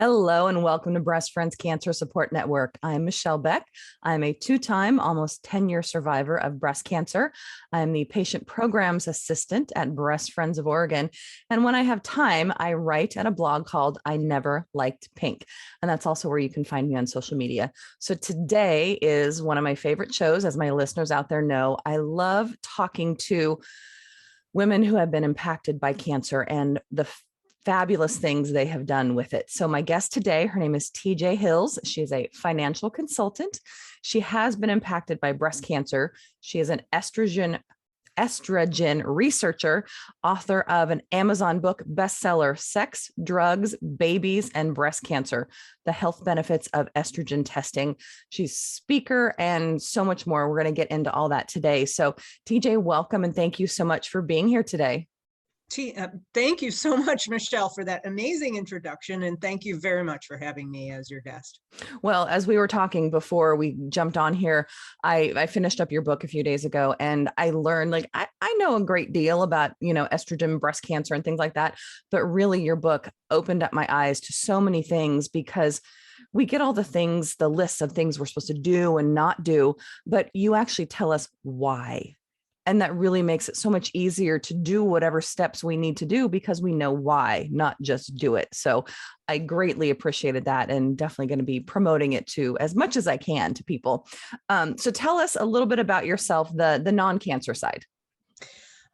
Hello and welcome to Breast Friends Cancer Support Network. I'm Michelle Beck. I'm a two-time, almost 10-year survivor of breast cancer. I'm the patient programs assistant at Breast Friends of Oregon. And when I have time, I write at a blog called I Never Liked Pink. And that's also where you can find me on social media. So today is one of my favorite shows. As my listeners out there know, I love talking to women who have been impacted by cancer and the fabulous things they have done with it. So my guest today, her name is TJ Hils. She is a financial consultant. She has been impacted by breast cancer. She is an estrogen researcher, author of an Amazon book bestseller, Sex, Drugs, Babies, and Breast Cancer, The Health Benefits of Estrogen Testing. She's a speaker and so much more. We're going to get into all that today. So TJ, welcome and thank you so much for being here today. Thank you so much, Michelle, for that amazing introduction. And thank you very much for having me as your guest. Well, as we were talking before we jumped on here, I finished up your book a few days ago and I learned I know a great deal about, estrogen, breast cancer and things like that. But really your book opened up my eyes to so many things because we get all the things, the lists of things we're supposed to do and not do, but you actually tell us why. And that really makes it so much easier to do whatever steps we need to do because we know why, not just do it. So I greatly appreciated that and definitely going to be promoting it to as much as I can to people. So tell us a little bit about yourself, the non-cancer side.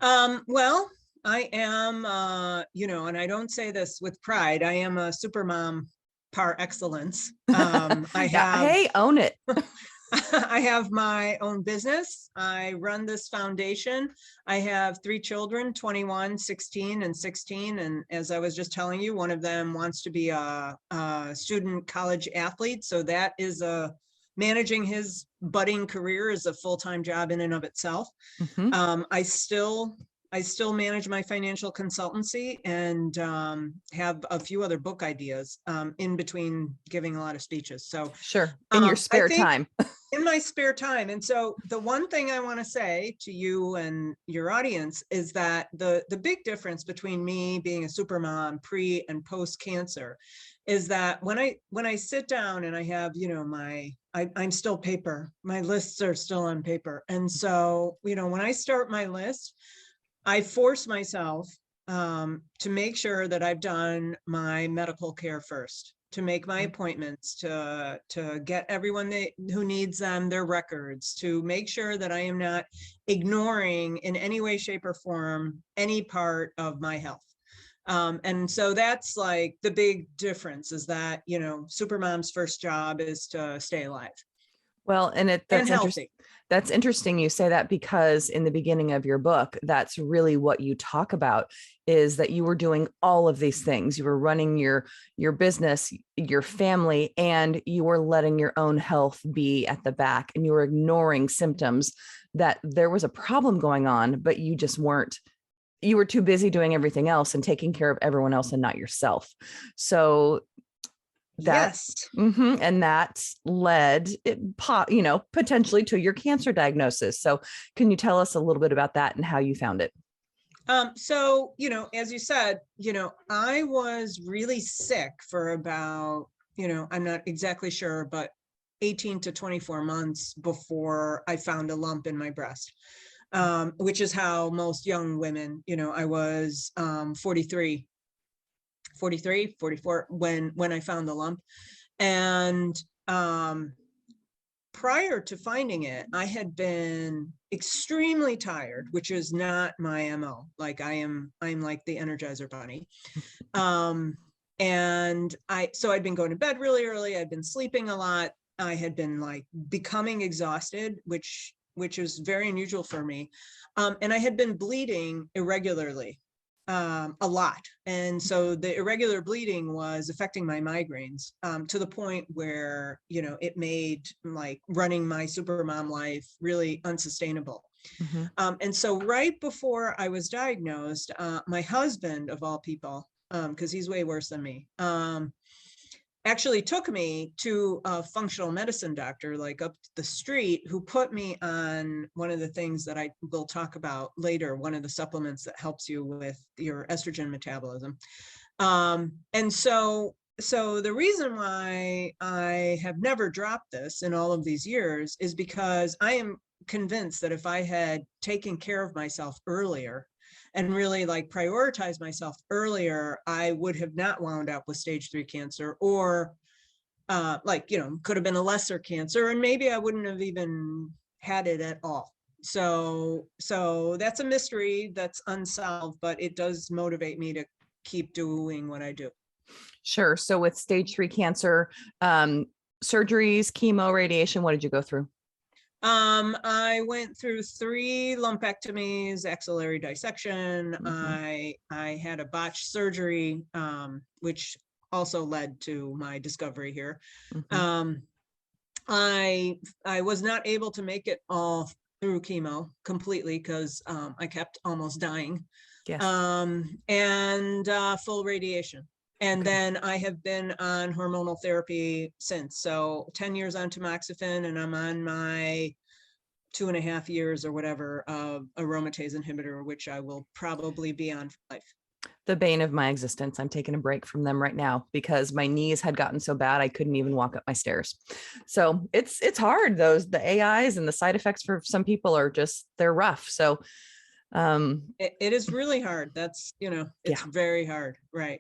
Well, I am, and I don't say this with pride, I am a super mom par excellence. Hey, own it. I have my own business. I run this foundation. I have 3 children, 21, 16, and 16. And as I was just telling you, one of them wants to be a student college athlete. So that is managing his budding career is a full-time job in and of itself. Mm-hmm. I still manage my financial consultancy and have a few other book ideas in between giving a lot of speeches. So sure, in your spare time. In my spare time. And so the one thing I want to say to you and your audience is that the big difference between me being a super mom pre and post cancer is that when I sit down and I have, I'm still paper, my lists are still on paper. And so, when I start my list, I force myself to make sure that I've done my medical care first, to make my appointments, to get everyone who needs them, their records, to make sure that I am not ignoring in any way, shape, or form any part of my health. And so that's like the big difference is that, Supermom's first job is to stay alive. Well, and that's interesting. That's interesting you say that because in the beginning of your book, that's really what you talk about is that you were doing all of these things. You were running your business, your family, and you were letting your own health be at the back and you were ignoring symptoms that there was a problem going on, but you just weren't. You were too busy doing everything else and taking care of everyone else and not yourself. So yes. Mm-hmm, and that led potentially to your cancer diagnosis. So can you tell us a little bit about that and how you found it? So, as you said, I was really sick for about, I'm not exactly sure, but 18 to 24 months before I found a lump in my breast, which is how most young women, I was 43, 44 when I found the lump. And prior to finding it, I had been extremely tired, which is not my MO. Like I'm like the Energizer Bunny. And so I'd been going to bed really early. I'd been sleeping a lot. I had been like becoming exhausted, which is very unusual for me. And I had been bleeding irregularly. A lot. And so the irregular bleeding was affecting my migraines to the point where, it made like running my supermom life really unsustainable. Mm-hmm. And so right before I was diagnosed, my husband of all people, because he's way worse than me, actually took me to a functional medicine doctor, like up the street, who put me on one of the things that I will talk about later, one of the supplements that helps you with your estrogen metabolism. And so so the reason why I have never dropped this in all of these years is because I am convinced that if I had taken care of myself earlier and really like prioritized myself earlier, I would have not wound up with stage 3 cancer, or like, could have been a lesser cancer, and maybe I wouldn't have even had it at all. So that's a mystery that's unsolved, but it does motivate me to keep doing what I do. Sure. So with stage 3 cancer, surgeries, chemo, radiation, what did you go through? I went through 3 lumpectomies, axillary dissection. I had a botched surgery, which also led to my discovery here. I was not able to make it all through chemo completely because I kept almost dying. Yes. And full radiation. And then I have been on hormonal therapy since. So 10 years on tamoxifen, and I'm on my 2.5 years or whatever of aromatase inhibitor, which I will probably be on for life. The bane of my existence. I'm taking a break from them right now because my knees had gotten so bad I couldn't even walk up my stairs. So it's hard. The AIs and the side effects for some people are just, they're rough. So it is really hard. That's, it's very hard. Right.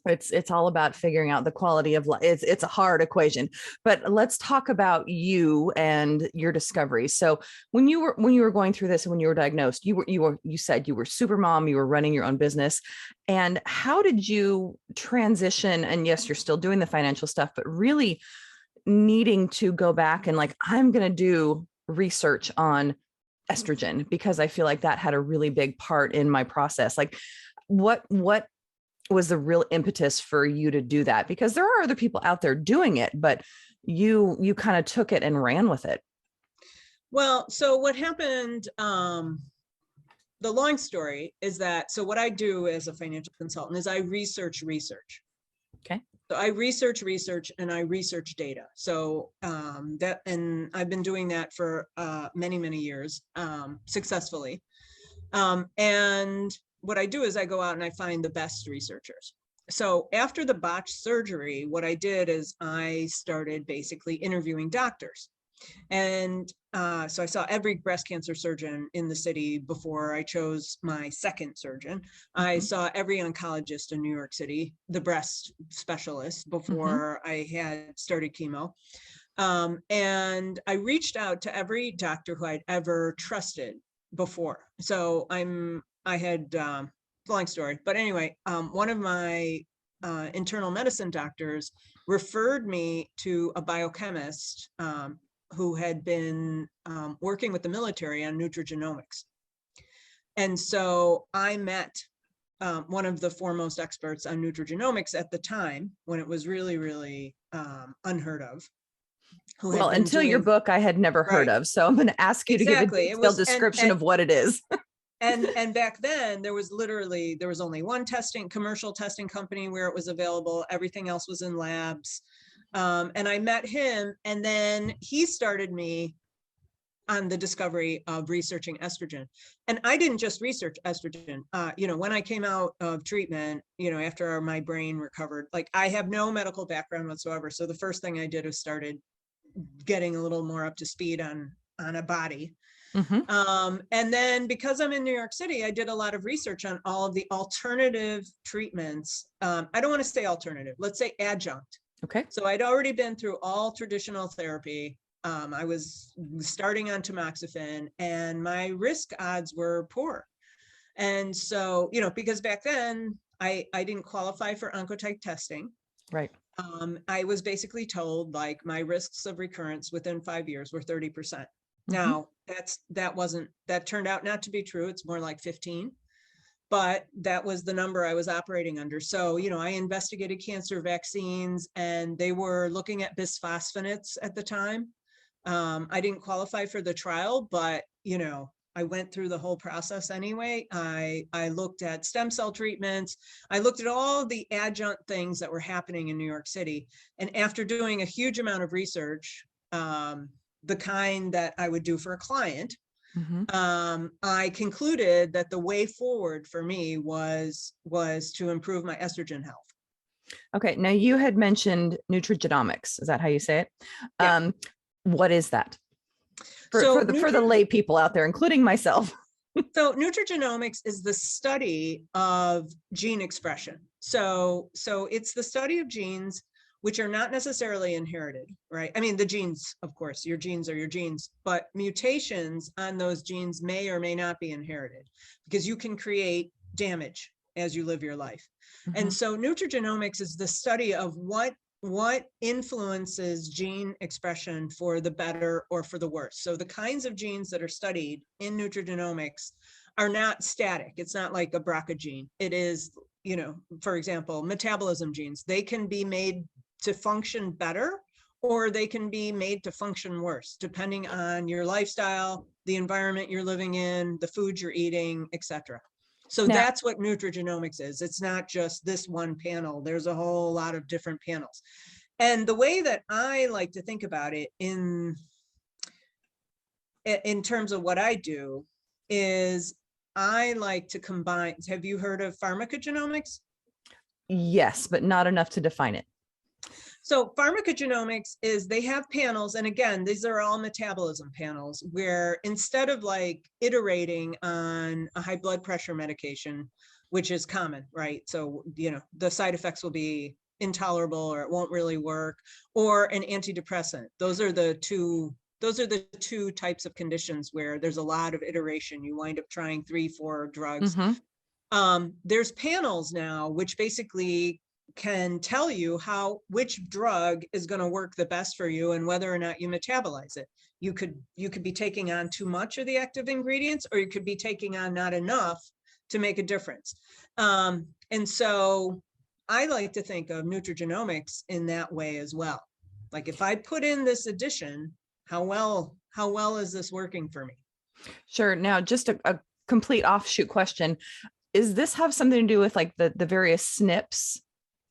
It's all about figuring out the quality of life. It's a hard equation, but let's talk about you and your discovery. So when you were going through this and when you were diagnosed, you said you were super mom, you were running your own business. And how did you transition? And yes, you're still doing the financial stuff, but really needing to go back and like, I'm going to do research on estrogen because I feel like that had a really big part in my process. Like what was the real impetus for you to do that? Because there are other people out there doing it, but you kind of took it and ran with it. Well, so what happened, the long story is that, so what I do as a financial consultant is I research. Okay. So I research and I research data. So and I've been doing that for many, many years successfully. And what I do is I go out and I find the best researchers. So after the botched surgery, what I did is I started basically interviewing doctors. And so I saw every breast cancer surgeon in the city before I chose my second surgeon. I saw every oncologist in New York City, the breast specialist, before I had started chemo. And I reached out to every doctor who I'd ever trusted before. So I had, long story, but anyway, one of my internal medicine doctors referred me to a biochemist who had been working with the military on Nutrigenomics. And so I met one of the foremost experts on Nutrigenomics at the time when it was really, really unheard of. Well, until your book, I had never heard of. So I'm going to ask you to give a detailed description of what it is. And back then there was only one commercial testing company where it was available. Everything else was in labs. And I met him, and then he started me on the discovery of researching estrogen. And I didn't just research estrogen. When I came out of treatment, after my brain recovered, like I have no medical background whatsoever. So the first thing I did was started getting a little more up to speed on a body. And then because I'm in New York City, I did a lot of research on all of the alternative treatments. I don't want to say alternative, let's say adjunct. Okay. So I'd already been through all traditional therapy. I was starting on tamoxifen, and my risk odds were poor. And so, because back then I didn't qualify for Oncotype testing. Right. I was basically told like my risks of recurrence within 5 years were 30%. Now that turned out not to be true. It's more like 15, but that was the number I was operating under. So, I investigated cancer vaccines, and they were looking at bisphosphonates at the time. I didn't qualify for the trial, but, I went through the whole process anyway. I looked at stem cell treatments. I looked at all the adjunct things that were happening in New York City. And after doing a huge amount of research, the kind that I would do for a client, I concluded that the way forward for me was to improve my estrogen health. Okay. Now you had mentioned Nutrigenomics. Is that how you say it? Yeah. What is that? So For the lay people out there, including myself. So nutrigenomics is the study of gene expression. So it's the study of genes which are not necessarily inherited, right? I mean, the genes, of course, your genes are your genes, but mutations on those genes may or may not be inherited because you can create damage as you live your life. And so nutrigenomics is the study of what influences gene expression for the better or for the worse. So the kinds of genes that are studied in nutrigenomics are not static. It's not like a BRCA gene. It is, you know, for example, metabolism genes. They can be made to function better, or they can be made to function worse, depending on your lifestyle, the environment you're living in, the food you're eating, etc. So Now, that's what nutrigenomics is. It's not just this one panel. There's a whole lot of different panels. And the way that I like to think about it in terms of what I do is I like to combine. Have you heard of pharmacogenomics? yes, but not enough to define it. So pharmacogenomics is they have panels. And again, these are all metabolism panels where instead of like iterating on a high blood pressure medication, which is common, right? So, you know, the side effects will be intolerable or it won't really work, or an antidepressant. Those are the two types of conditions where there's a lot of iteration. You wind up trying 3-4 drugs. There's panels now, which basically can tell you which drug is going to work the best for you and whether or not you metabolize it. You could be taking on too much of the active ingredients, or you could be taking on not enough to make a difference. And so I like to think of nutrigenomics in that way as well. Like if I put in this addition, how well is this working for me? Sure. Now, just a complete offshoot question. Is this have something to do with like the various SNPs?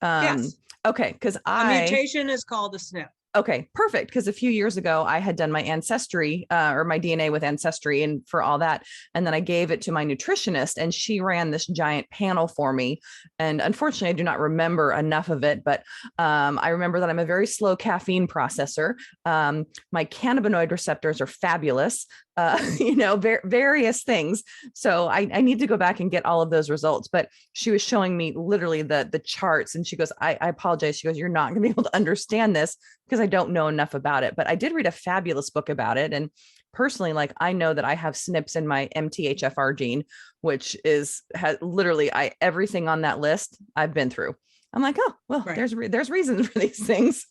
Yes. Okay. Because A mutation is called a SNP. Okay, perfect. Because a few years ago, I had done my ancestry or my DNA with Ancestry and for all that. And then I gave it to my nutritionist and she ran this giant panel for me. And unfortunately, I do not remember enough of it, but I remember that I'm a very slow caffeine processor. My cannabinoid receptors are fabulous. Various things. So I need to go back and get all of those results. But she was showing me literally the charts and she goes, I apologize. She goes, you're not going to be able to understand this because I don't know enough about it. But I did read a fabulous book about it. And personally, like I know that I have SNPs in my MTHFR gene, which has literally everything on that list I've been through. I'm like, oh, well, right. There's reasons for these things.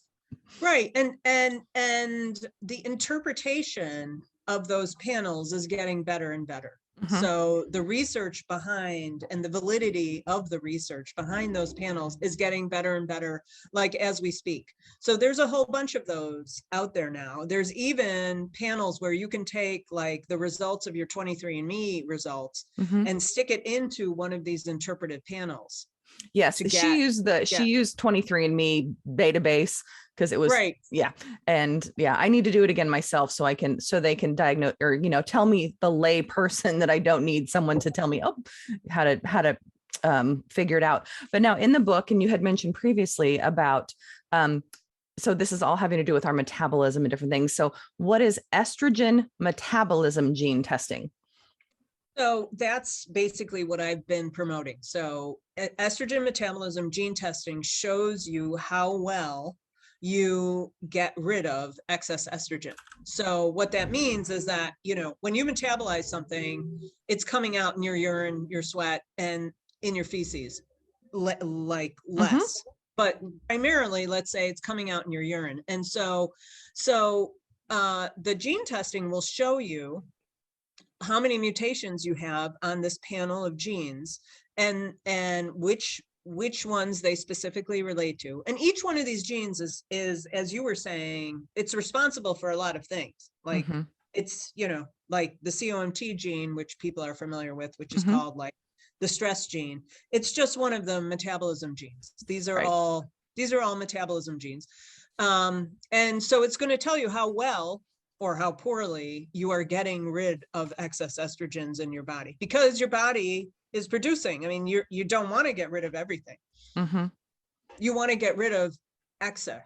Right. And the interpretation of those panels is getting better and better. So the research behind and the validity of the research behind those panels is getting better and better, like as we speak. So there's a whole bunch of those out there now. There's even panels where you can take like the results of your 23andMe results and stick it into one of these interpretive panels. Yes, she used 23andMe database because it was right. Yeah. And yeah, I need to do it again myself so they can diagnose or, tell me the lay person that I don't need someone to tell me, how to figure it out. But now in the book, and you had mentioned previously about, so this is all having to do with our metabolism and different things. So what is estrogen metabolism gene testing? So that's basically what I've been promoting. So estrogen metabolism gene testing shows you how well you get rid of excess estrogen. So what that means is that, when you metabolize something, it's coming out in your urine, your sweat, and in your feces, like less. But primarily, let's say it's coming out in your urine. And so the gene testing will show you how many mutations you have on this panel of genes and which ones they specifically relate to. And each one of these genes is, as you were saying, it's responsible for a lot of things. Like it's, like the COMT gene, which people are familiar with, which is called like the stress gene. It's just one of the metabolism genes. These are all metabolism genes. And so it's going to tell you how well or how poorly you are getting rid of excess estrogens in your body, because your body is producing. I mean, you don't want to get rid of everything. You want to get rid of excess.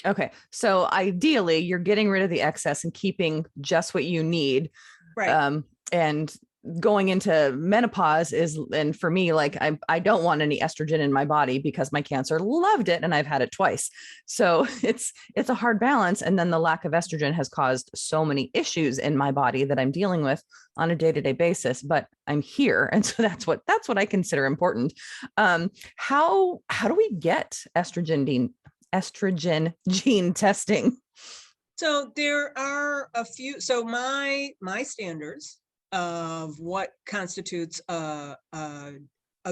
Okay. So ideally you're getting rid of the excess and keeping just what you need. Right. And going into menopause and for me, like I don't want any estrogen in my body because my cancer loved it and I've had it twice. So it's a hard balance. And then the lack of estrogen has caused so many issues in my body that I'm dealing with on a day-to-day basis, but I'm here. And so that's what I consider important. How do we get estrogen gene testing? So there are a few, so my standards of what constitutes a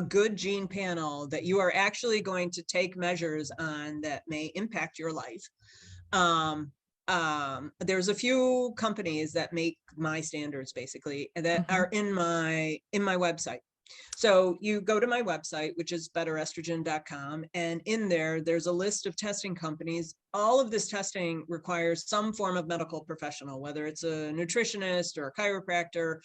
good gene panel that you are actually going to take measures on that may impact your life. There's a few companies that make my standards basically that are in my website. So you go to my website, which is betterestrogen.com, and in there's a list of testing companies. All of this testing requires some form of medical professional, whether it's a nutritionist or a chiropractor.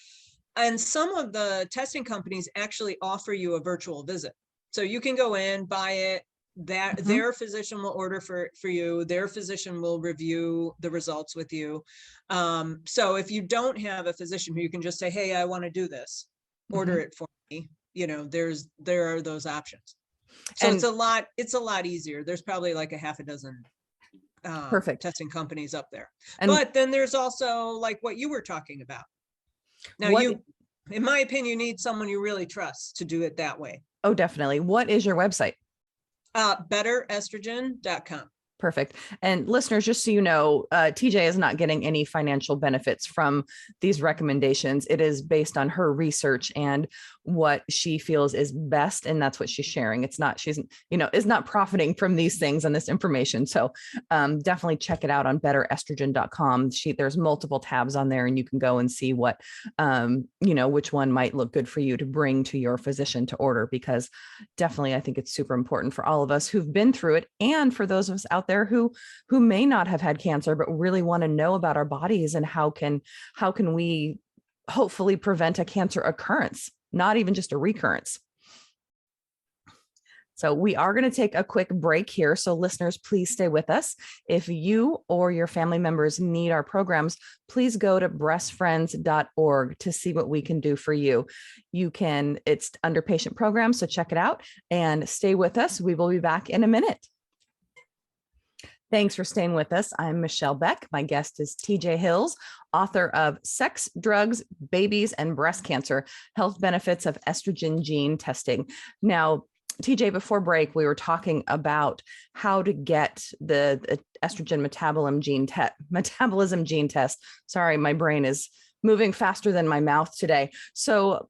And some of the testing companies actually offer you a virtual visit. So you can go in, buy it, their physician will order for you, their physician will review the results with you. So if you don't have a physician who you can just say, hey, I want to do this, order it for me, there are those options. So and it's a lot easier. There's probably like a half a dozen perfect testing companies up there. But then there's also like what you were talking about. Now in my opinion, you need someone you really trust to do it that way. Oh, definitely. What is your website? betterestrogen.com. Perfect. And listeners, just so you know, TJ is not getting any financial benefits from these recommendations. It is based on her research and what she feels is best. And that's what she's sharing. She's is not profiting from these things and this information. So definitely check it out on betterestrogen.com. There's multiple tabs on there and you can go and see what, which one might look good for you to bring to your physician to order, because definitely I think it's super important for all of us who've been through it. And for those of us out there who may not have had cancer, but really want to know about our bodies and how can we hopefully prevent a cancer occurrence, not even just a recurrence. So we are going to take a quick break here. So listeners, please stay with us. If you or your family members need our programs, please go to breastfriends.org to see what we can do for you. It's under patient programs, so check it out and stay with us. We will be back in a minute. Thanks for staying with us. I'm Michelle Beck. My guest is TJ Hils, author of Sex, Drugs, Babies, and Breast Cancer, Health Benefits of Estrogen Gene Testing. Now, TJ, before break, we were talking about how to get the estrogen metabolism gene test. Sorry, my brain is moving faster than my mouth today. So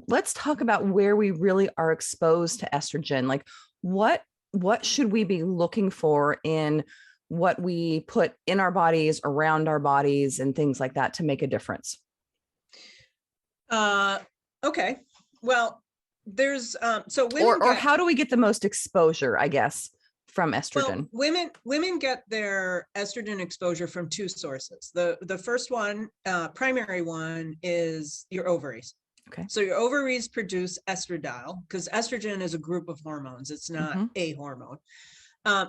let's talk about where we really are exposed to estrogen. Like what should we be looking for in what we put in our bodies, around our bodies, and things like that to make a difference? Okay. Well, there's so women or how do we get the most exposure, I guess, from estrogen? Well, women get their estrogen exposure from two sources. The first one, primary one, is your ovaries. Okay. So your ovaries produce estradiol, because estrogen is a group of hormones. It's not a hormone.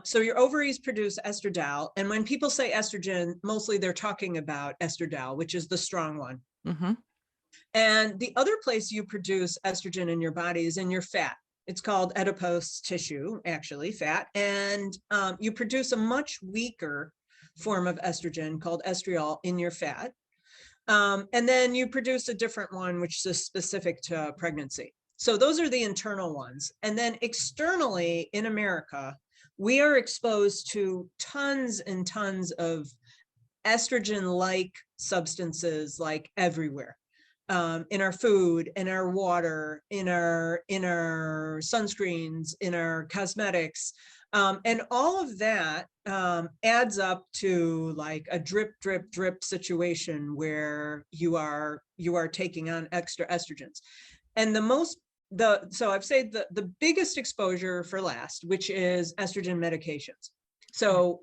So your ovaries produce estradiol. And when people say estrogen, mostly they're talking about estradiol, which is the strong one. And the other place you produce estrogen in your body is in your fat. It's called adipose tissue, actually, fat. And you produce a much weaker form of estrogen called estriol in your fat. And then you produce a different one, which is specific to pregnancy. So those are the internal ones. And then externally in America, we are exposed to tons and tons of estrogen-like substances, like everywhere. In our food, in our water, in our sunscreens, in our cosmetics. And all of that adds up to like a drip, drip, drip situation where you are taking on extra estrogens. And so I've said the biggest exposure for last, which is estrogen medications. So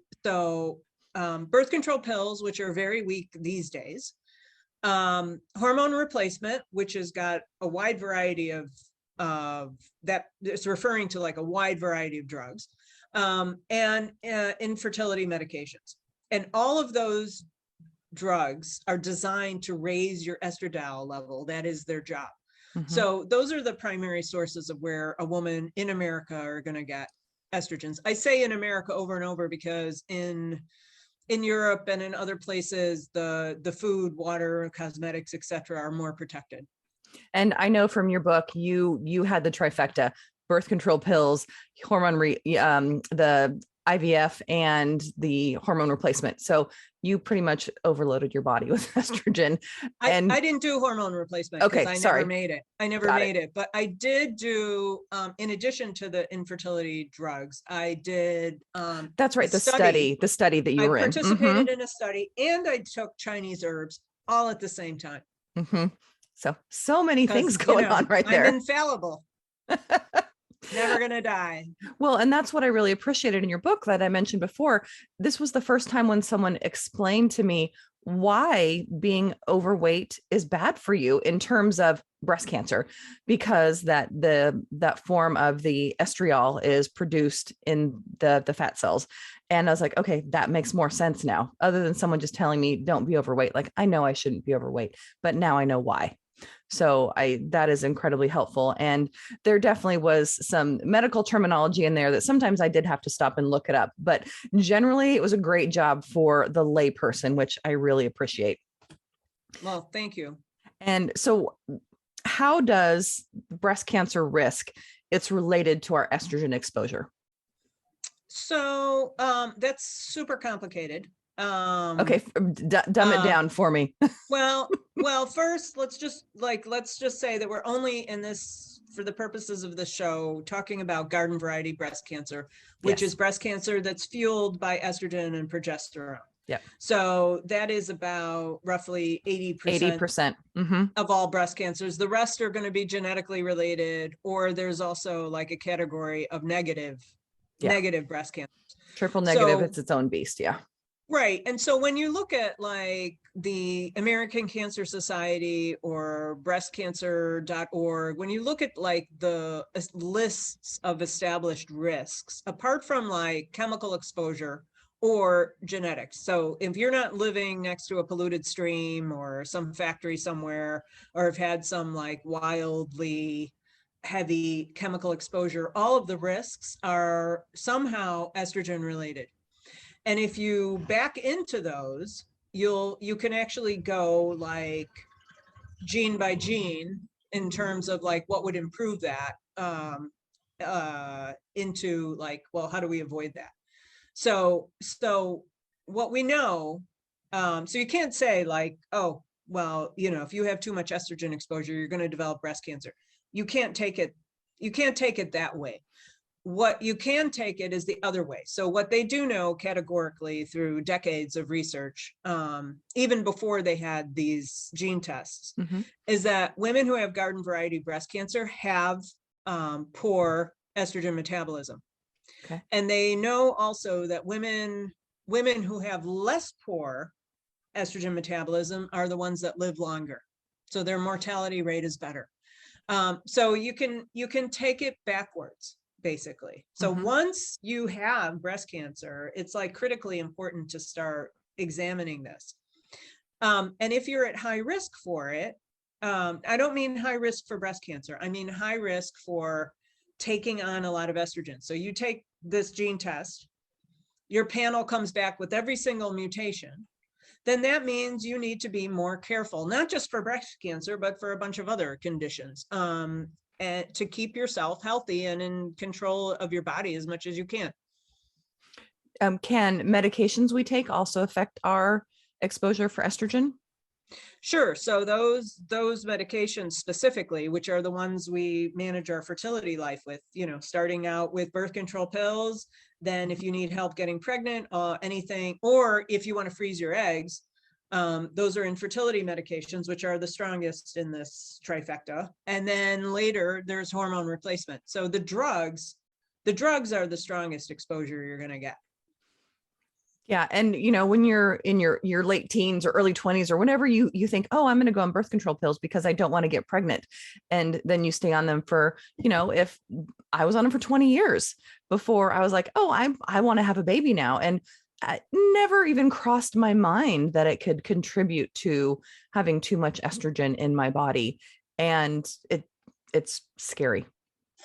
birth control pills, which are very weak these days. Hormone replacement, which has got a wide variety of that it's referring to like a wide variety of drugs, and infertility medications. And all of those drugs are designed to raise your estradiol level. That is their job. So those are the primary sources of where a woman in America are going to get estrogens. I say in America over and over because in Europe and in other places, the food, water, cosmetics, etc., are more protected. And I know from your book, you had the trifecta: birth control pills, the IVF, and the hormone replacement. So you pretty much overloaded your body with estrogen. And I didn't do hormone replacement because I never made it. I never made it. But I did do, in addition to the infertility drugs, I did. That's right. The study that you were in. I participated in a study, and I took Chinese herbs all at the same time. So many things going on right there. I'm infallible. Never gonna die. Well, and that's what I really appreciated in your book that I mentioned before. This was the first time when someone explained to me why being overweight is bad for you in terms of breast cancer, because that form of the estriol is produced in the fat cells. And I was like, okay, that makes more sense now, other than someone just telling me don't be overweight. Like, I know I shouldn't be overweight, but now I know why. So that is incredibly helpful. And there definitely was some medical terminology in there that sometimes I did have to stop and look it up, but generally it was a great job for the layperson, which I really appreciate. Well, thank you. And so how does breast cancer risk, it's related to our estrogen exposure? So that's super complicated. Okay, dumb it down for me. well, first, let's just say that we're only in this, for the purposes of the show, talking about garden variety breast cancer, which is breast cancer that's fueled by estrogen and progesterone. Yeah. So that is about roughly 80% of all breast cancers. The rest are going to be genetically related, or there's also like a category of negative breast cancers. Triple negative, it's its own beast. Yeah. Right. And so when you look at like the American Cancer Society or breastcancer.org, when you look at like the lists of established risks, apart from like chemical exposure or genetics. So if you're not living next to a polluted stream or some factory somewhere, or have had some like wildly heavy chemical exposure, all of the risks are somehow estrogen related. And if you back into those, you can actually go like gene by gene in terms of like what would improve that into like, well, how do we avoid that? So what we know, so you can't say like, oh, well, if you have too much estrogen exposure, you're going to develop breast cancer. You can't take it that way. What you can take it is the other way. So what they do know categorically through decades of research, even before they had these gene tests, is that women who have garden variety breast cancer have poor estrogen metabolism. Okay. And they know also that women who have less poor estrogen metabolism are the ones that live longer. So their mortality rate is better. So you can take it backwards, basically. So once you have breast cancer, it's like critically important to start examining this. And if you're at high risk for it, I don't mean high risk for breast cancer. I mean high risk for taking on a lot of estrogen. So you take this gene test, your panel comes back with every single mutation, then that means you need to be more careful, not just for breast cancer, but for a bunch of other conditions, and to keep yourself healthy and in control of your body as much as you can. Can medications we take also affect our exposure for estrogen? Sure. So those medications specifically, which are the ones we manage our fertility life with, starting out with birth control pills, then if you need help getting pregnant, anything, or if you want to freeze your eggs, those are infertility medications, which are the strongest in this trifecta. And then later there's hormone replacement. So the drugs are the strongest exposure you're going to get. Yeah. And when you're in your late teens or early 20s or whenever you think, oh, I'm going to go on birth control pills because I don't want to get pregnant. And then you stay on them for, if I was on them for 20 years before I was like, oh, I want to have a baby now. And it never even crossed my mind that it could contribute to having too much estrogen in my body. And it's scary.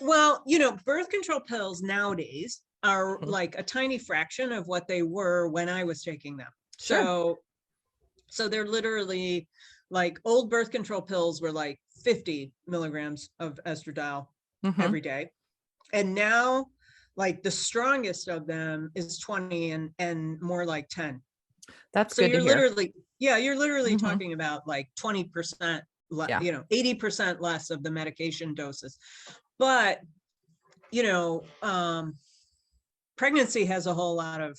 Well, birth control pills nowadays are like a tiny fraction of what they were when I was taking them. Sure. So they're literally like old birth control pills were like 50 milligrams of estradiol every day. And now like the strongest of them is 20 and more like 10. That's so good you're to hear. literally, yeah, you're literally talking about like 20%, Yeah. 80% less of the medication doses. But, pregnancy has a whole lot of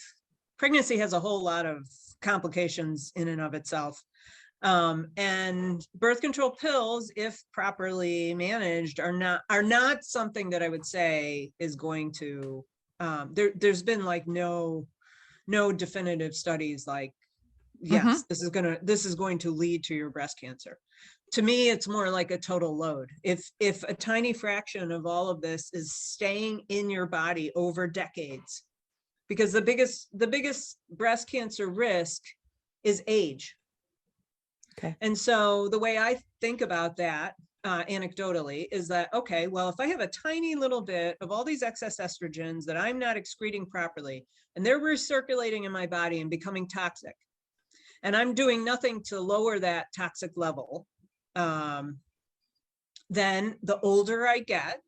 complications in and of itself. And birth control pills, if properly managed, are not something that I would say is going to, there's been like no definitive studies like, yes, this is going to lead to your breast cancer. To me, it's more like a total load. If a tiny fraction of all of this is staying in your body over decades, because the biggest breast cancer risk is age. Okay. And so the way I think about that, anecdotally, is that, okay, well, if I have a tiny little bit of all these excess estrogens that I'm not excreting properly, and they're recirculating in my body and becoming toxic, and I'm doing nothing to lower that toxic level, then the older I get,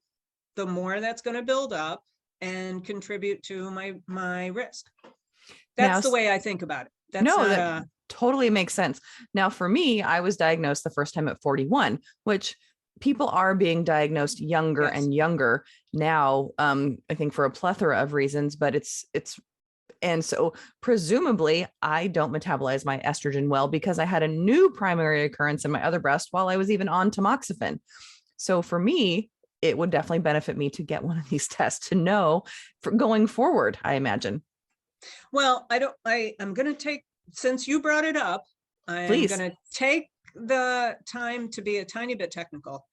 the more that's going to build up and contribute to my risk. That's the way I think about it. That totally makes sense. Now, for me, I was diagnosed the first time at 41, which people are being diagnosed younger and younger now. I think for a plethora of reasons, but and so presumably I don't metabolize my estrogen well because I had a new primary occurrence in my other breast while I was even on tamoxifen. So for me, it would definitely benefit me to get one of these tests to know for going forward, I imagine. Well, I'm going to take, since you brought it up, I'm going to take the time to be a tiny bit technical.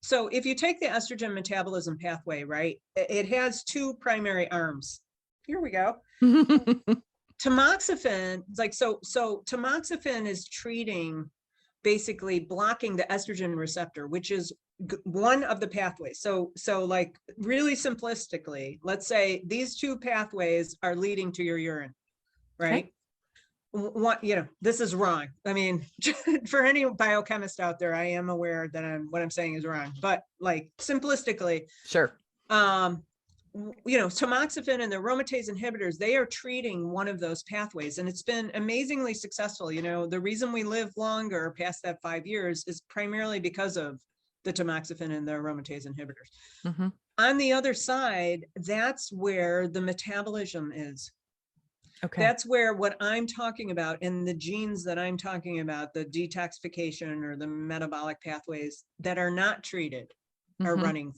So if you take the estrogen metabolism pathway, right, it has two primary arms. Here we go. Tamoxifen, tamoxifen is treating, basically blocking the estrogen receptor, which is one of the pathways. So like really simplistically, let's say these two pathways are leading to your urine, right? Okay. This is wrong. I mean, for any biochemist out there, I am aware that what I'm saying is wrong, but like simplistically, sure. Tamoxifen and the aromatase inhibitors, they are treating one of those pathways, and it's been amazingly successful. The reason we live longer past that 5 years is primarily because of the tamoxifen and the aromatase inhibitors. On the other side, that's where the metabolism is. Okay. That's where what I'm talking about and the genes that I'm talking about, the detoxification or the metabolic pathways that are not treated are running.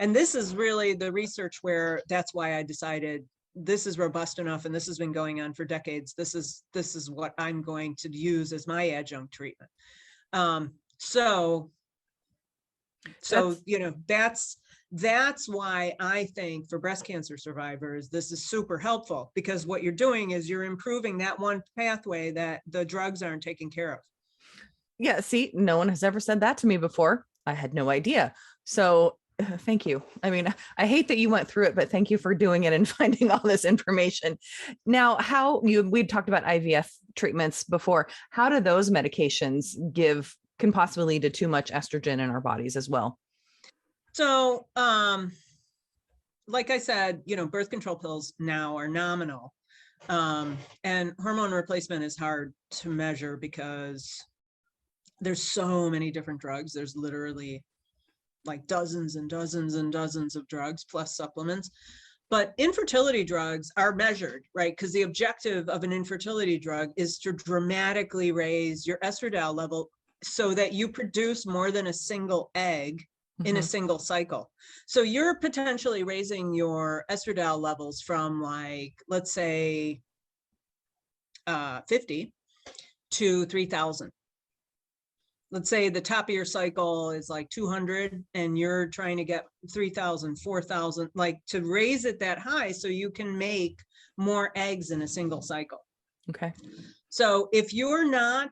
And this is really the research where that's why I decided this is robust enough, and this has been going on for decades. This is what I'm going to use as my adjunct treatment. That's why I think for breast cancer survivors, this is super helpful, because what you're doing is you're improving that one pathway that the drugs aren't taking care of. Yeah. See, no one has ever said that to me before. I had no idea. So thank you. I mean, I hate that you went through it, but thank you for doing it and finding all this information. Now, we talked about IVF treatments before. How do those medications can possibly lead to too much estrogen in our bodies as well? So, like I said, birth control pills now are nominal. And hormone replacement is hard to measure because there's so many different drugs. There's literally like dozens and dozens and dozens of drugs plus supplements. But infertility drugs are measured, right? Because the objective of an infertility drug is to dramatically raise your estradiol level so that you produce more than a single egg in a single cycle. So you're potentially raising your estradiol levels from, like, let's say 50 to 3,000. Let's say the top of your cycle is like 200 and you're trying to get 3,000, 4,000, like to raise it that high so you can make more eggs in a single cycle. Okay. So if you're not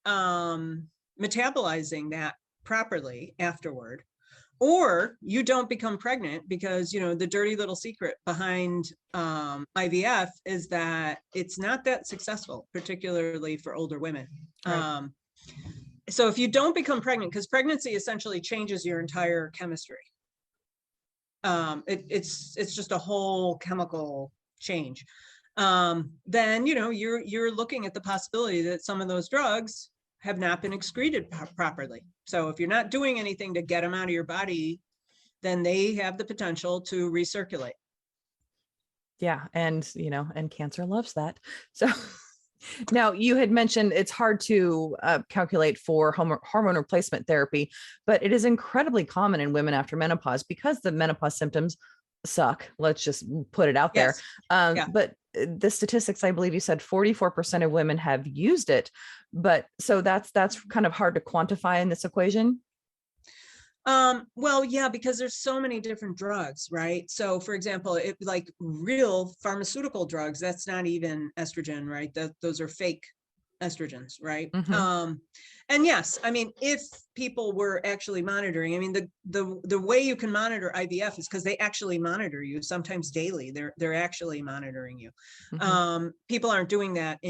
metabolizing that properly afterward, or you don't become pregnant, because, you know, the dirty little secret behind IVF is that it's not that successful, particularly for older women. Right. So if you don't become pregnant, because pregnancy essentially changes your entire chemistry. It's just a whole chemical change. Then, you know, you're looking at the possibility that some of those drugs have not been excreted properly. So if you're not doing anything to get them out of your body, then they have the potential to recirculate. Yeah. And, you know, and cancer loves that. So now you had mentioned it's hard to calculate for hormone replacement therapy, but it is incredibly common in women after menopause because the menopause symptoms suck. Let's just put it out there. Yeah. But the statistics, I believe you said 44% of women have used it, but so that's kind of hard to quantify in this equation. Well, yeah, because there's so many different drugs, right? So for example, like real pharmaceutical drugs, that's not even estrogen, right? Those are fake estrogens, right? And yes, I mean, if people were actually monitoring, I mean, the way you can monitor IVF is because they actually monitor you, sometimes daily. They're actually monitoring you. People aren't doing that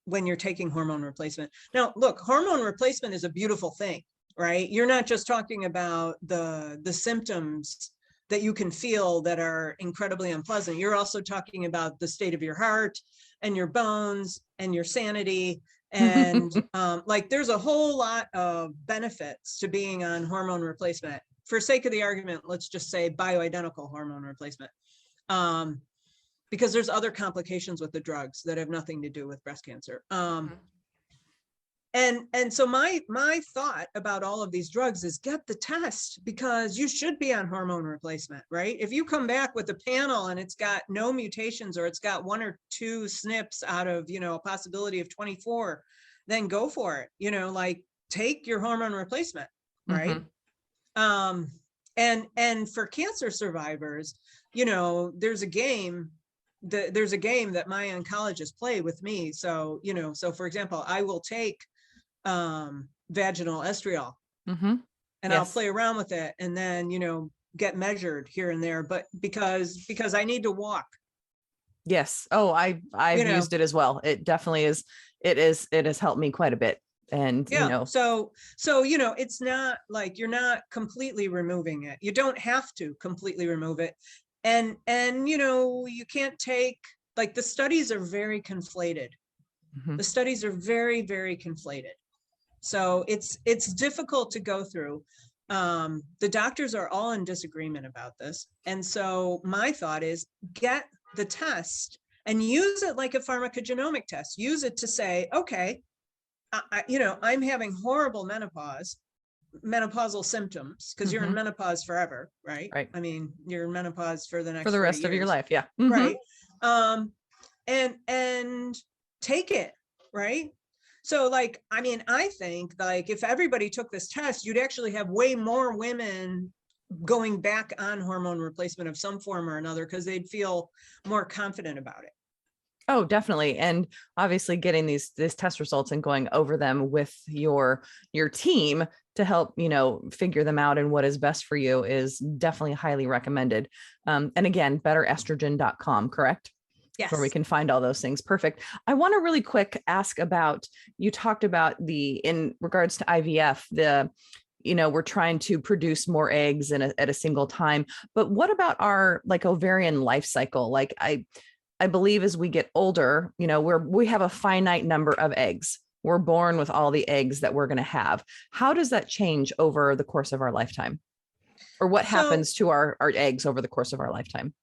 when you're taking hormone replacement. Now, look, hormone replacement is a beautiful thing, right? You're not just talking about the symptoms that you can feel that are incredibly unpleasant. You're also talking about the state of your heart and your bones and your sanity. And like, there's a whole lot of benefits to being on hormone replacement. For sake of the argument, let's just say bioidentical hormone replacement. Because there's other complications with the drugs that have nothing to do with breast cancer. And so my thought about all of these drugs is get the test, because you should be on hormone replacement, right? If you come back with a panel and it's got no mutations, or it's got 1 or 2 SNPs out of, you know, a possibility of 24, then go for it. You know, like, take your hormone replacement, right? And for cancer survivors, you know, there's a game that my oncologists play with me. So, you know, so for example, I will take vaginal estriol and I'll play around with it, and then, you know, get measured here and there, but because I need to walk. Yes. Oh, I've used it as well. It definitely is. It has helped me quite a bit. And, yeah, you know, so, you know, it's not like you're not completely removing it. You don't have to completely remove it. And, you know, you can't take, like, the studies are very conflated. The studies are very, very conflated. So it's difficult to go through. The doctors are all in disagreement about this. And so my thought is, get the test and use it like a pharmacogenomic test. Use it to say, okay, you know, I'm having horrible menopausal symptoms, because you're in menopause forever, right? Right. I mean, you're in menopause for the next for the rest of your life. Yeah. Right. And take it, right? So, like, I mean, I think, like, if everybody took this test, you'd actually have way more women going back on hormone replacement of some form or another, because they'd feel more confident about it. Oh, definitely. And obviously getting these test results and going over them with your team to help, you know, figure them out and what is best for you is definitely highly recommended. And again, betterestrogen.com, correct? Yes. Where we can find all those things. Perfect. I want to really quick ask about, you talked about in regards to IVF, you know, we're trying to produce more eggs at a single time, but what about our, like, ovarian life cycle? Like, I believe as we get older, you know, we have a finite number of eggs. We're born with all the eggs that we're going to have. How does that change over the course of our lifetime? Or what happens to our eggs over the course of our lifetime?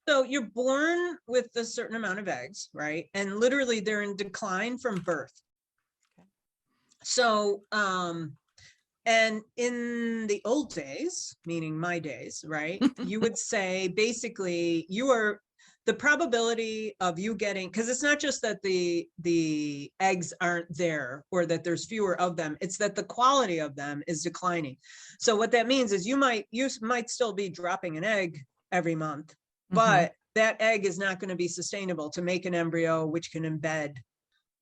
So you're born with a certain amount of eggs, right? And literally they're in decline from birth. So, And in the old days, meaning my days, right, you would say basically the probability of you getting, because it's not just that the eggs aren't there or that there's fewer of them, it's that the quality of them is declining. So what that means is you might still be dropping an egg every month, but that egg is not going to be sustainable to make an embryo which can embed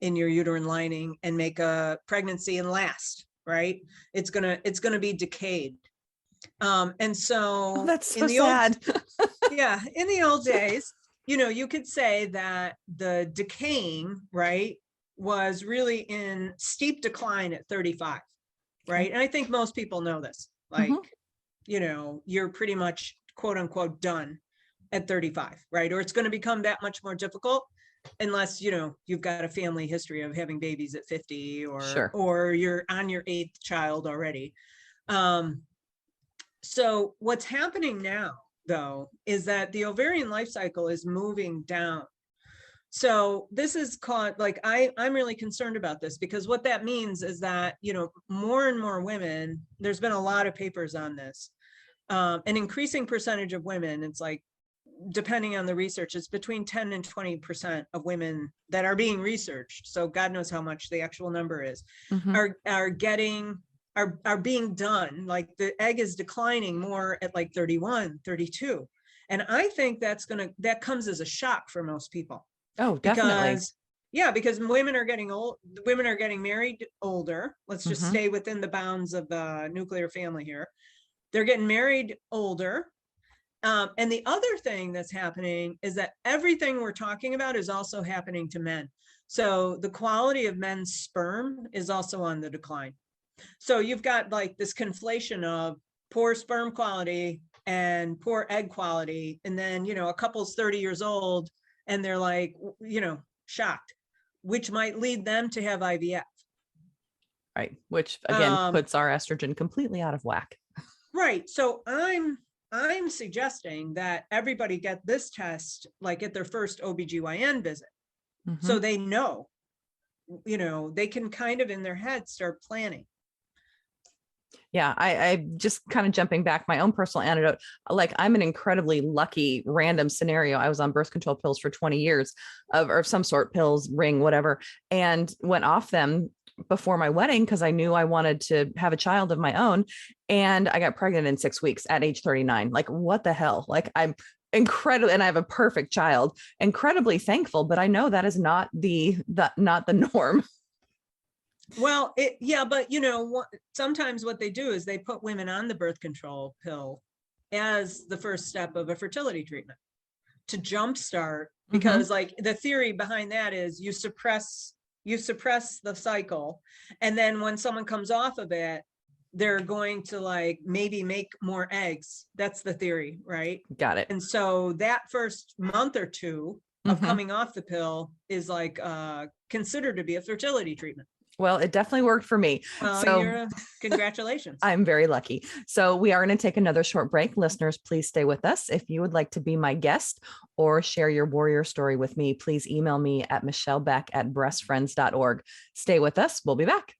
in your uterine lining and make a pregnancy and last. Right? It's gonna be decayed. And so that's so sad. In the old days, you could say that the decaying, right, was really in steep decline at 35, right? And I think most people know this, like, you're pretty much quote unquote done at 35, right? Or it's going to become that much more difficult unless, you've got a family history of having babies at 50 or you're on your 8th child already. So what's happening now, though, is that the ovarian life cycle is moving down. So this is called, like, I'm really concerned about this, because what that means is that, more and more women, there's been a lot of papers on this, an increasing percentage of women, it's like, depending on the research, it's between 10 and 20% of women that are being researched. So God knows how much the actual number is, are being done. Like the egg is declining more at like 31, 32. And I think that comes as a shock for most people. Oh, definitely. Because women are getting old, women are getting married older. Let's just stay within the bounds of the nuclear family here. They're getting married older. And the other thing that's happening is that everything we're talking about is also happening to men. So the quality of men's sperm is also on the decline. So you've got like this conflation of poor sperm quality and poor egg quality. And then, a couple's 30 years old and they're like, shocked, which might lead them to have IVF. Right. Which again, puts our estrogen completely out of whack. Right. So I'm suggesting that everybody get this test like at their first OBGYN visit. So they know, they can kind of in their head start planning. Yeah, I just kind of jumping back, my own personal anecdote, like I'm an incredibly lucky random scenario. I was on birth control pills for 20 years of some sort, pills, ring, whatever, and went off them before my wedding because I knew I wanted to have a child of my own. And I got pregnant in 6 weeks at age 39. Like, what the hell? Like, I'm incredible. And I have a perfect child, incredibly thankful, but I know that is not not the norm. Well, but sometimes what they do is they put women on the birth control pill as the first step of a fertility treatment to jumpstart, because like the theory behind that is you suppress the cycle. And then when someone comes off of it, they're going to like maybe make more eggs. That's the theory, right? Got it. And so that first month or two of coming off the pill is like considered to be a fertility treatment. Well, it definitely worked for me. So congratulations. I'm very lucky. So we are going to take another short break. Listeners, please stay with us. If you would like to be my guest or share your warrior story with me, please email me at michellebeck@breastfriends.org. Stay with us. We'll be back.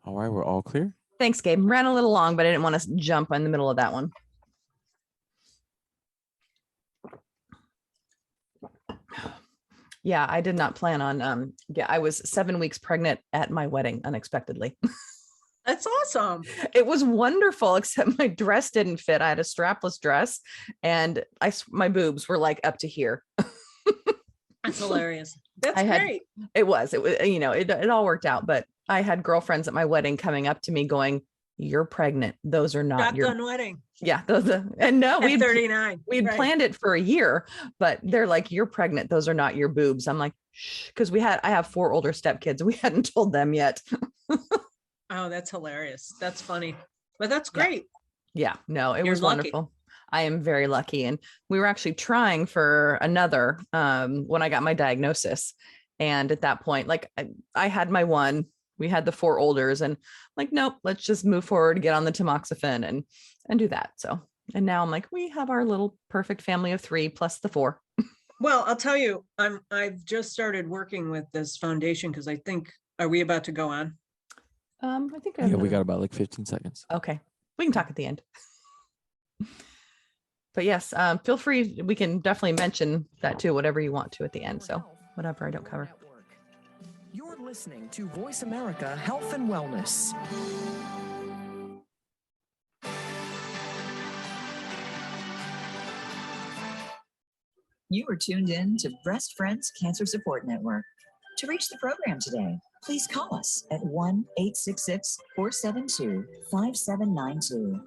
All right, we're all clear. Thanks, Gabe. Ran a little long, but I didn't want to jump in the middle of that one. Yeah, I did not plan on, I was 7 weeks pregnant at my wedding unexpectedly. That's awesome. It was wonderful, except my dress didn't fit. I had a strapless dress and my boobs were like up to here. That's hilarious. That's great. It was, it all worked out, but I had girlfriends at my wedding coming up to me going, "You're pregnant. Those are not your wedding." Yeah. And no, we 39. We'd planned it for a year, but they're like, "You're pregnant. Those are not your boobs." I'm like, shh, because I have 4 older stepkids. We hadn't told them yet. Oh, that's hilarious. That's funny, but that's great. Yeah, no, it was wonderful. I am very lucky. And we were actually trying for another when I got my diagnosis. And at that point, like I had my one, we had the 4 olders and like, nope, let's just move forward, get on the tamoxifen and do that. So, and now I'm like, we have our little perfect family of 3 plus the 4. Well, I'll tell you, I've just started working with this foundation because I think Are we about to go on? I think Yeah, we got about like 15 seconds. Okay. We can talk at the end. But yes, feel free. We can definitely mention that too, whatever you want to at the end. So whatever I don't cover. You're listening to Voice America Health and Wellness. You are tuned in to Breast Friends Cancer Support Network. To reach the program today, please call us at 1-866-472-5792.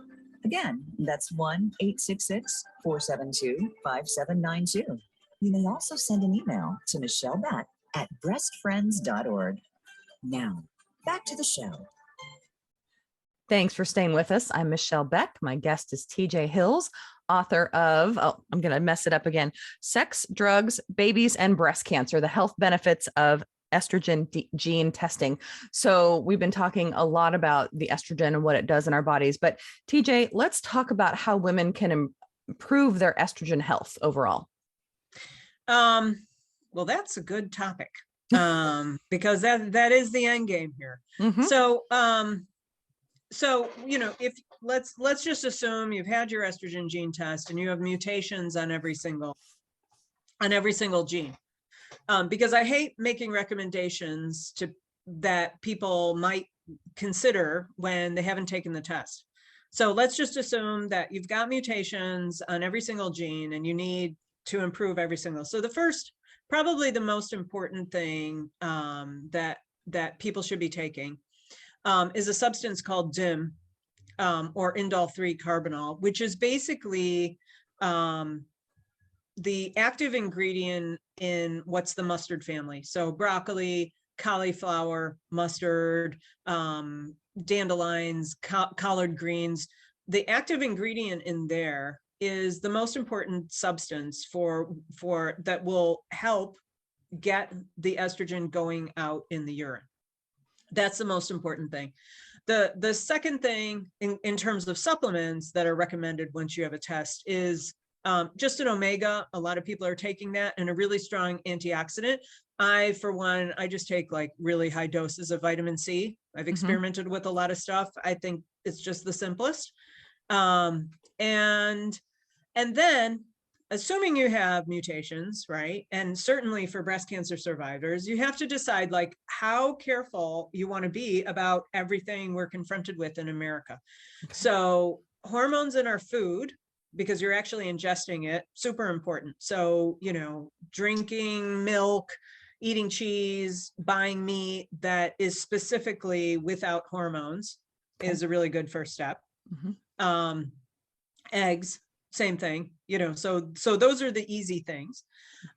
Again, that's 1-866-472-5792. You may also send an email to Michelle Beck at breastfriends.org. Now, back to the show. Thanks for staying with us. I'm Michelle Beck. My guest is TJ Hils, author of, I'm going to mess it up again, Sex, Drugs, Babies, and Breast Cancer, the Health Benefits of Estrogen Gene Testing. So we've been talking a lot about the estrogen and what it does in our bodies. But TJ, let's talk about how women can improve their estrogen health overall. Well, that's a good topic because that is the end game here. Mm-hmm. So, if let's just assume you've had your estrogen gene test and you have mutations on every single gene. Because I hate making recommendations that people might consider when they haven't taken the test. So let's just assume that you've got mutations on every single gene and you need to improve every single. So probably the most important thing that people should be taking is a substance called DIM, or indole-3 carbinol, which is basically the active ingredient in what's the mustard family. So broccoli, cauliflower, mustard, dandelions, collard greens. The active ingredient in there is the most important substance for that will help get the estrogen going out in the urine. That's the most important thing. The second thing in terms of supplements that are recommended once you have a test is just an omega. A lot of people are taking that, and a really strong antioxidant. For one, I just take like really high doses of vitamin C. I've experimented with a lot of stuff. I think it's just the simplest. And then assuming you have mutations, right? And certainly for breast cancer survivors, you have to decide like how careful you want to be about everything we're confronted with in America. Okay. So hormones in our food, because you're actually ingesting it, super important. So, drinking milk, eating cheese, buying meat that is specifically without hormones is a really good first step. Eggs, same thing, so those are the easy things.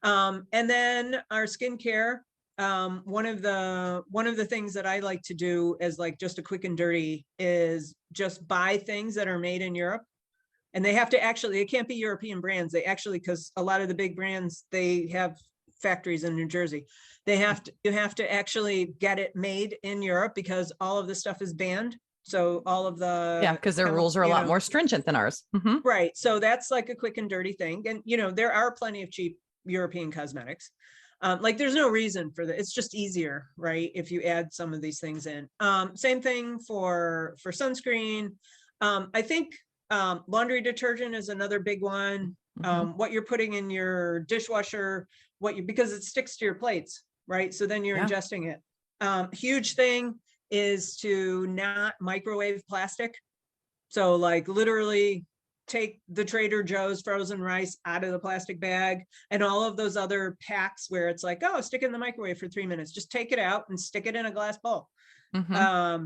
And then our skincare, one of the things that I like to do as like just a quick and dirty is just buy things that are made in Europe. And they can't be European brands. Because a lot of the big brands, they have factories in New Jersey. You have to actually get it made in Europe because all of the stuff is banned. So all of the because their rules are a lot more stringent than ours. Right. So that's like a quick and dirty thing. And there are plenty of cheap European cosmetics. There's no reason for that. It's just easier, right? If you add some of these things in. Same thing for sunscreen. I think laundry detergent is another big one. What you're putting in your dishwasher, because it sticks to your plates, right? So then you're ingesting it. Huge thing is to not microwave plastic. So like literally take the Trader Joe's frozen rice out of the plastic bag and all of those other packs where it's like, oh, stick it in the microwave for 3 minutes. Just take it out and stick it in a glass bowl. I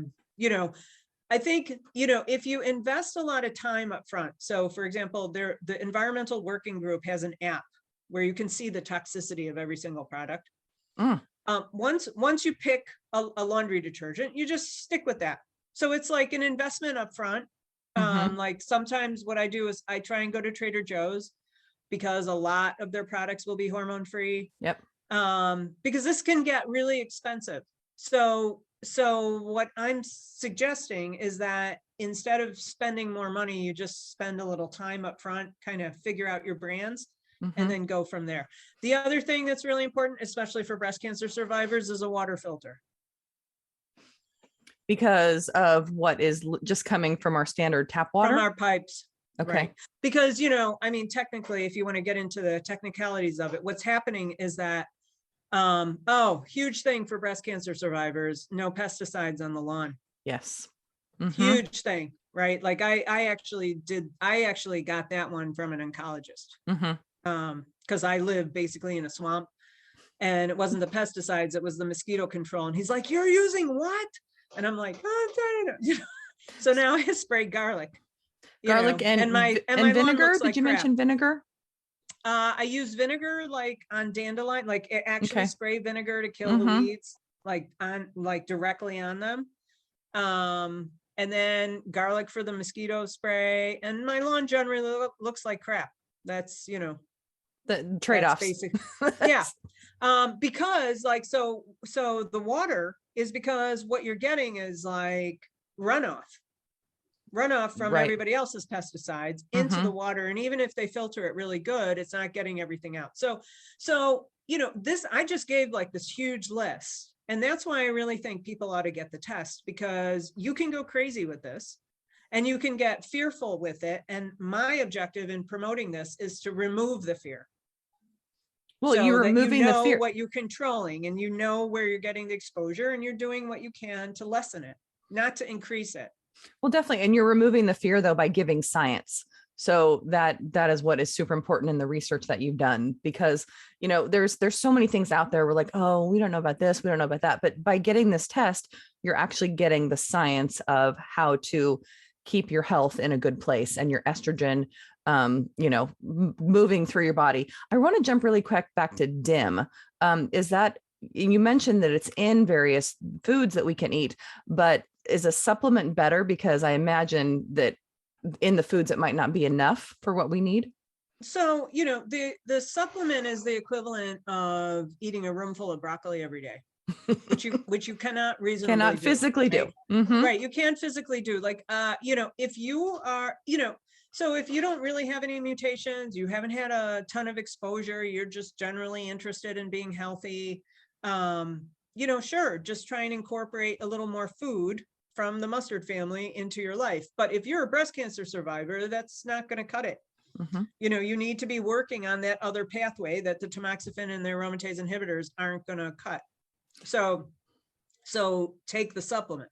think, if you invest a lot of time up front. So for example, the Environmental Working Group has an app where you can see the toxicity of every single product. Once you pick a laundry detergent, you just stick with that. So it's like an investment up front. Like sometimes what I do is I try and go to Trader Joe's because a lot of their products will be hormone free. Yep. Because this can get really expensive. So what I'm suggesting is that instead of spending more money, you just spend a little time up front, kind of figure out your brands. And then go from there. The other thing that's really important, especially for breast cancer survivors, is a water filter. because of what is just coming from our standard tap water? From our pipes. Okay. Right. Because, you know, I mean, technically, if you want to get into the technicalities of it, what's happening is that, huge thing for breast cancer survivors, no pesticides on the lawn. Yes. Mhm. Huge thing, right? Like I actually got that one from an oncologist. Because I live basically in a swamp, and it wasn't the pesticides, it was the mosquito control. And he's like, "You're using what?" And I'm like, "Oh, you know." So now I spray garlic. Garlic and my vinegar. Did you mention vinegar? I use vinegar like on dandelion, like actually Okay. spray vinegar to kill the weeds, like directly on them. And then garlic for the mosquito spray, and my lawn generally looks like crap. That's, you know, The trade-offs. basic. Yeah. Because like, so the water is, because what you're getting is like runoff from Right. everybody else's pesticides into the water. And even if they filter it really good, it's not getting everything out. So, you know, I just gave like this huge list. And that's why I really think people ought to get the test, because you can go crazy with this and you can get fearful with it. And my objective in promoting this is to remove the fear. Well, So you're that removing the fear. what you're controlling, and you know where you're getting the exposure, and you're doing what you can to lessen it, not to increase it. Well, definitely. And you're removing the fear though by giving science. So that is what is super important in the research that you've done, because, you know, there's so many things out there. We're like, oh, we don't know about this, we don't know about that. But by getting this test, you're actually getting the science of how to keep your health in a good place and your estrogen, you know, moving through your body. I want to jump really quick back to DIM. Is that, you mentioned that it's in various foods that we can eat, but is a supplement better? Because I imagine that in the foods, it might not be enough for what we need. So, you know, the supplement is the equivalent of eating a room full of broccoli every day, which you cannot reasonably physically do. Right? Mm-hmm. Right. You can't physically do, like, you know, if you are, you know, so if you don't really have any mutations, you haven't had a ton of exposure, you're just generally interested in being healthy, you know, sure, just try and incorporate a little more food from the mustard family into your life. But if you're a breast cancer survivor, that's not going to cut it. Mm-hmm. You know, you need to be working on that other pathway that the tamoxifen and the aromatase inhibitors aren't going to cut. So take the supplement.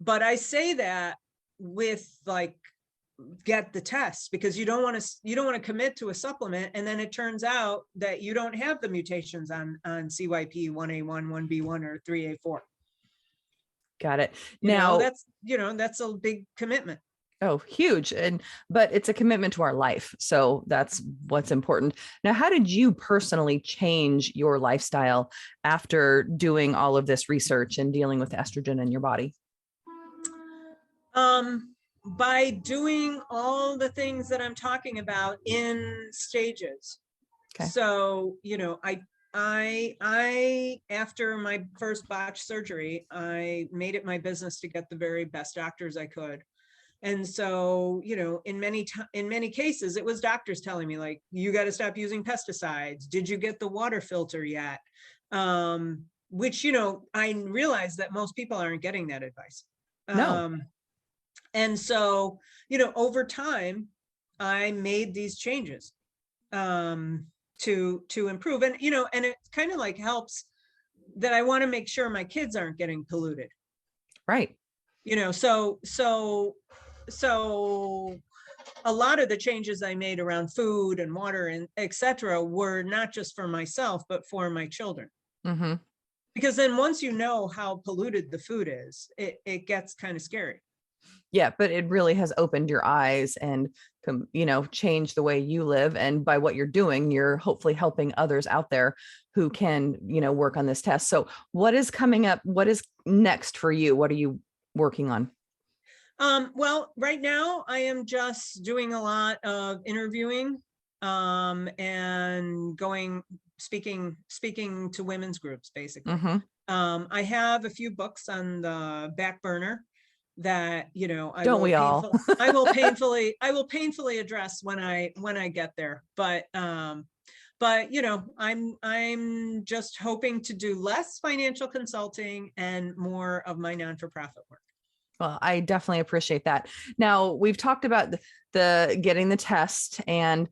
But I say that with like, get the test, because you don't want to commit to a supplement and then it turns out that you don't have the mutations on CYP 1A1, 1B1, or 3A4. Got it. Now that's a big commitment. Oh, huge. But it's a commitment to our life. So that's what's important. Now, how did you personally change your lifestyle after doing all of this research and dealing with estrogen in your body? By doing all the things that I'm talking about in stages. Okay. So, you know, I after my first botch surgery, I made it my business to get the very best doctors I could. And so, you know, in many cases, it was doctors telling me, like, you got to stop using pesticides. Did you get the water filter yet? Which, you know, I realized that most people aren't getting that advice. No. And so, you know, over time, I made these changes to improve. And, you know, and it kind of like helps that I want to make sure my kids aren't getting polluted. Right. You know, so a lot of the changes I made around food and water and et cetera were not just for myself, but for my children. Mm-hmm. Because then once you know how polluted the food is, it gets kind of scary. Yeah, but it really has opened your eyes and, you know, changed the way you live. And by what you're doing, you're hopefully helping others out there who can, you know, work on this test. So what is coming up? What is next for you? What are you working on? Well, right now I am just doing a lot of interviewing and speaking to women's groups, basically. Mm-hmm. I have a few books on the back burner that, you know, I will painfully address when I get there. But but you know, I'm just hoping to do less financial consulting and more of my non-for-profit work. Well, I definitely appreciate that. Now, we've talked about the getting the test and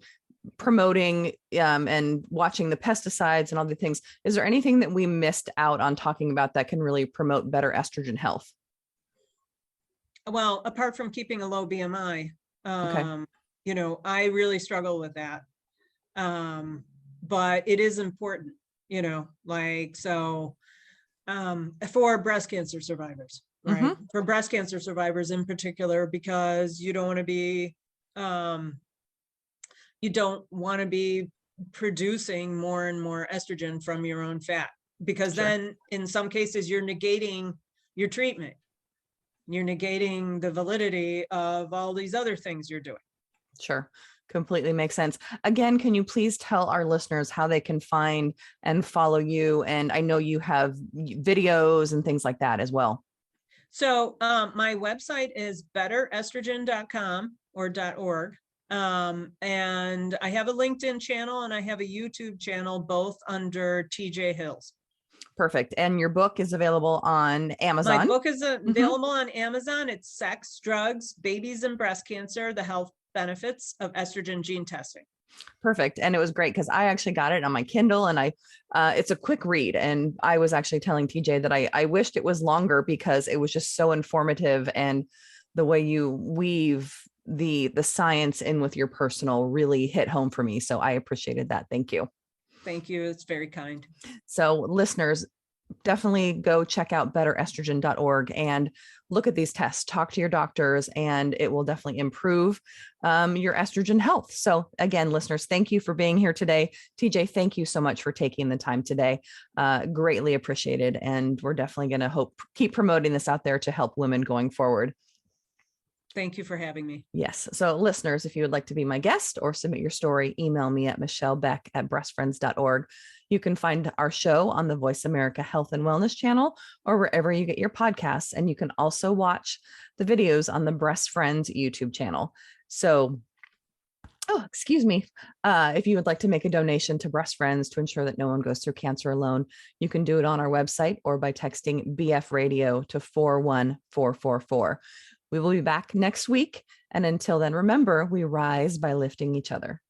promoting and watching the pesticides and all the things. Is there anything that we missed out on talking about that can really promote better estrogen health? Well, apart from keeping a low BMI, Okay. you know, I really struggle with that. But it is important, you know, like, so for breast cancer survivors, right? For breast cancer survivors in particular, because you don't want to be, producing more and more estrogen from your own fat, because Sure. then in some cases you're negating your treatment. You're negating the validity of all these other things you're doing. Sure. Completely makes sense. Again, can you please tell our listeners how they can find and follow you? And I know you have videos and things like that as well. So my website is betterestrogen.com or .org. And I have a LinkedIn channel and I have a YouTube channel, both under TJ Hils. Perfect. And your book is available on Amazon. My book is available on Amazon. It's Sex, Drugs, Babies, and Breast Cancer, the Health Benefits of Estrogen Gene Testing. Perfect. And it was great because I actually got it on my Kindle, and it's a quick read. And I was actually telling TJ that I wished it was longer because it was just so informative, and the way you weave the science in with your personal really hit home for me. So I appreciated that. Thank you. Thank you. It's very kind. So listeners, definitely go check out betterestrogen.org and look at these tests, talk to your doctors, and it will definitely improve your estrogen health. So again, listeners, thank you for being here today. TJ, thank you so much for taking the time today. Greatly appreciated. And we're definitely going to keep promoting this out there to help women going forward. Thank you for having me. Yes. So listeners, if you would like to be my guest or submit your story, email me at michellebeck@breastfriends.org. You can find our show on the Voice America Health and Wellness channel or wherever you get your podcasts. And you can also watch the videos on the Breast Friends YouTube channel. So, excuse me. If you would like to make a donation to Breast Friends to ensure that no one goes through cancer alone, you can do it on our website or by texting BF Radio to 41444. We will be back next week. And until then, remember, we rise by lifting each other.